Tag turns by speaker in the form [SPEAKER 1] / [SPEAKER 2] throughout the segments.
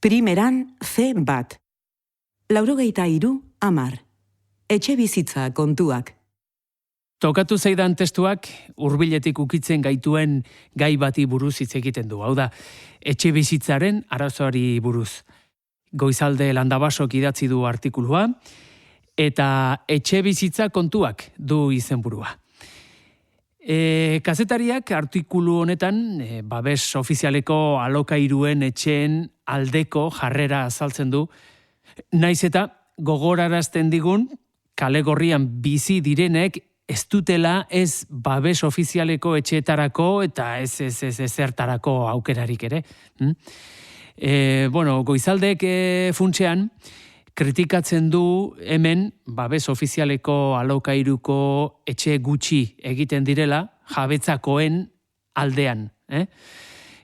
[SPEAKER 1] Primeran C1. 93 Etxe bizitza kontuak.
[SPEAKER 2] Tokatu zaidan testuak hurbiletik ukitzen gaituen gai bati buruz hitz egiten du. Hau da, etxe bizitzaren arazoari buruz. Goizalde Landabasok idatzi du artikulua, eta etxe bizitza kontuak du izenburua. Kazetariak artikulu honetan babes ofizialeko alokairuen etxeen aldeko jarrera azaltzen du, naiz eta gogorarazten digun kale gorrian bizi direnek ez dutela ez babes ofizialeko etxeetarako eta ez ezertarako aukerarik ere. Goizaldek funtsean kritikatzen du hemen babes ofizialeko alokairuko etxe gutxi egiten direla jabetzakoen aldean.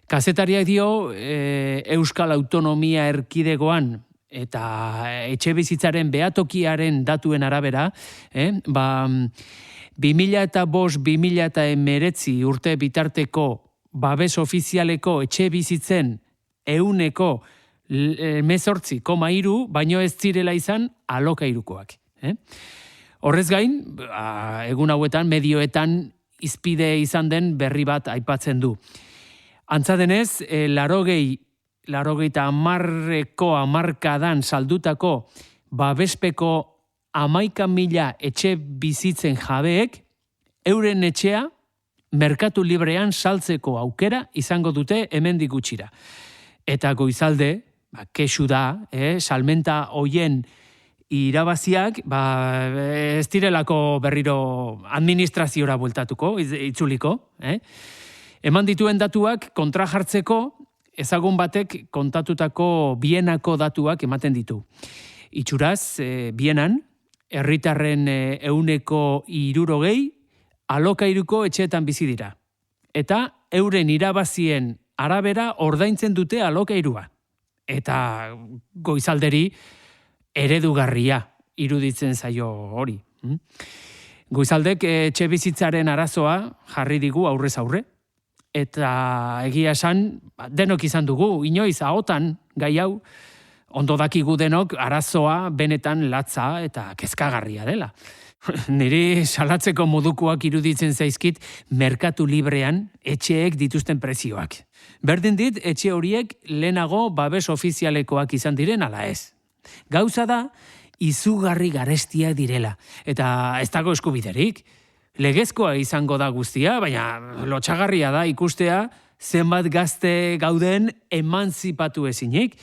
[SPEAKER 2] Kazetariak dio Euskal Autonomia Erkidegoan eta etxe bizitzaren behatokiaren datuen arabera, 2005-2019 urte bitarteko babes ofizialeko etxe bizitzen 18,3, baino ez zirela izan alokairukoak. Horrez gain, egun hauetan, medioetan izpide izan den berri bat aipatzen du. Antza denez, 80ko hamarkadan saldutako babespeko 11.000 etxe bizitzen jabeek, euren etxea merkatu librean saltzeko aukera izango dute hemendik gutxira. Eta goizalde, kexu da, salmenta hoien irabaziak, ez direlako berriro administraziora bueltatuko, itzuliko. Eman dituen datuak kontra jartzeko, ezagun batek kontatutako Bienako datuak ematen ditu. Itxuraz, Bienan, herritarren 60% alokairuko etxeetan bizi dira. Eta euren irabazien arabera ordaintzen dute alokairua. Eta goizalderi eredugarria iruditzen zaio hori. Goizaldek etxe bizitzaren arazoa jarri digu aurrez aurre. Eta egia esan, denok izan dugu, inoiz ahotan gai hau, ondo dakigu denok arazoa benetan latza eta kezkagarria dela. Niri salatzeko modukoak iruditzen zaizkit merkatu librean etxeek dituzten prezioak. Berdin dit, etxe horiek lehenago babes ofizialekoak izan diren ala ez. Gauza da, izugarri garestiak direla, eta ez dago eskubiderik. Legezkoa izango da guztia, baina lotsagarria da ikustea zenbat gazte gauden emantzipatu ezinik.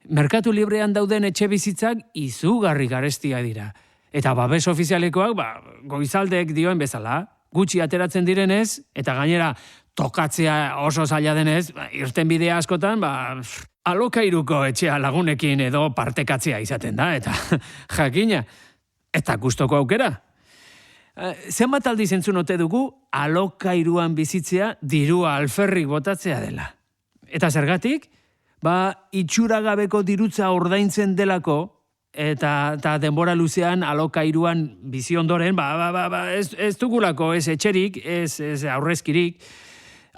[SPEAKER 2] Merkatu librean dauden etxe bizitzak izugarri garestia dira. Eta babes ofizialekoak, goizaldek dioen bezala, gutxi ateratzen direnez, eta gainera tokatzea oso zaila denez, irtenbidea askotan, alokairuko etxea lagunekin edo partekatzea izaten da, eta jakina, eta gustoko aukera. Zenbat aldiz entzun ote dugu alokairuan bizitzea dirua alferrik botatzea dela. Eta zergatik? Itxuragabeko dirutza ordaintzen delako, eta denbora luzean alokairuan bizi ondoren, ez dugulako, ez etxerik, ez aurrezkirik.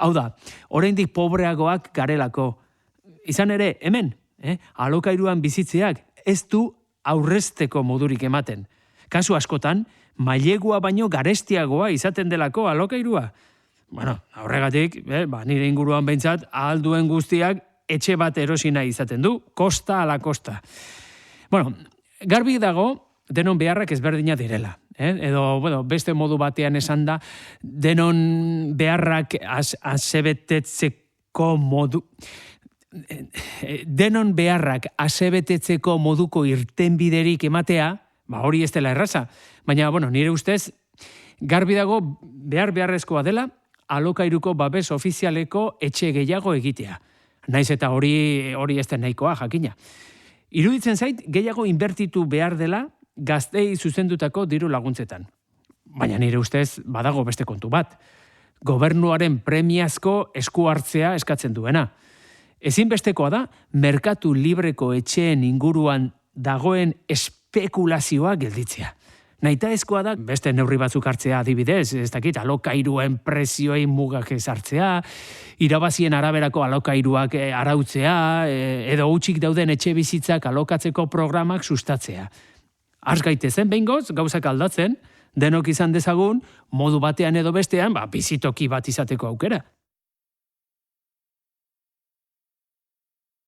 [SPEAKER 2] Hau da, oraindik pobreagoak garelako. Izan ere, hemen, alokairuan bizitzeak ez du aurrezteko modurik ematen. Kasu askotan, mailegua baino garestiagoa izaten delako alokairua. Horregatik, nire inguruan behintzat, ahal duen guztiak etxe bat erosina izaten du, kosta ala kosta. Garbi dago, denon beharrak ezberdina direla. Edo, beste modu batean esan da, denon beharrak asebetetzeko moduko irtenbiderik ematea, hori ez dela erraza. Baina, nire ustez, garbi dago beharrezkoa dela alokairuko babes ofizialeko etxe gehiago egitea. Naiz eta hori ez den nahikoa, jakina. Iruditzen zait, gehiago inbertitu behar dela gaztei zuzendutako diru laguntzetan. Baina nire ustez, badago beste kontu bat. Gobernuaren premiazko esku hartzea eskatzen duena. Ezinbestekoa da, merkatu libreko etxeen inguruan dagoen espekulazioa gelditzea. Nahitaezkoa da beste neurri batzuk hartzea adibidez, ez dakit, alokairuen prezioei mugak ezartzea, irabazien araberako alokairuak arautzea, edo hutsik dauden etxe bizitzak alokatzeko programak sustatzea. Has gaitezen behingoz, gauzak aldatzen, denok izan dezagun, modu batean edo bestean, bizitoki bat izateko aukera.